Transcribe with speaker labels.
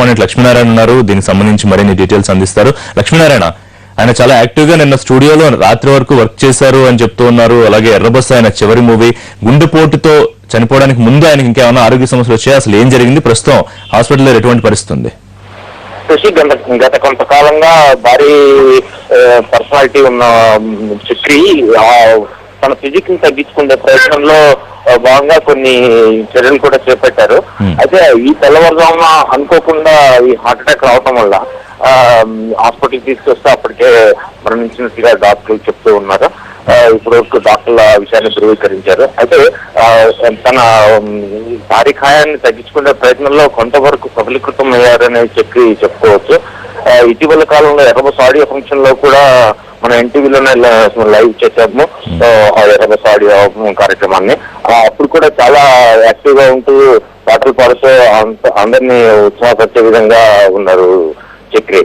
Speaker 1: Correspondent Lakshminarayana ఉన్నారు. దీనికి సంబంధించి మరిన్ని డీటెయిల్స్ అందిస్తారు. లక్ష్మీనారాయణ, ఆయన చాలా యాక్టివ్ గా నిన్న స్టూడియోలో రాత్రి వరకు వర్క్ చేశారు అని చెప్తూ ఉన్నారు. అలాగే ఎర్రబస్ ఆయన చివరి మూవీ, గుండెపోటుతో చనిపోవడానికి ముందు ఆయనకి ఇంకేమైనా ఆరోగ్య సమస్యలు వచ్చాయి, అసలు ఏం జరిగింది, ప్రస్తుతం హాస్పిటల్లో ఎటువంటి పరిస్థితి ఉంది?
Speaker 2: గత కొంతకాలంగా భారీ పర్సనాలిటీ ఉన్న చక్రి తన ఫిజిక్ ని తగ్గించుకునే ప్రయత్నంలో భాగంగా కొన్ని చర్యలు కూడా చేపట్టారు. అయితే ఈ తెల్లవారుజామున అనుకోకుండా ఈ హార్ట్ అటాక్ రావటం వల్ల హాస్పిటల్కి తీసుకొస్తే అప్పటికే మరణించినట్టుగా డాక్టర్లు చెప్తూ ఉన్నారు. ఇప్పుడు డాక్టర్ల విషయాన్ని ధృవీకరించారు. అయితే తన భారీ ఖాయాన్ని తగ్గించుకునే ప్రయత్నంలో కొంతవరకు సఫలీకృతం అయ్యారని చెప్పి చెప్పుకోవచ్చు. ఇటీవల కాలంలో ఎర్రబస్ ఆడియో ఫంక్షన్ లో కూడా మన ఎన్టీవీలోనే లైవ్ చేసాము ఎర్రబస్ ఆడియో కార్యక్రమాన్ని. అప్పుడు కూడా చాలా యాక్టివ్ గా ఉంటూ పాటలు పాడుతూ అందరినీ ఉత్సాహపరిచే విధంగా ఉన్నారు చక్రి.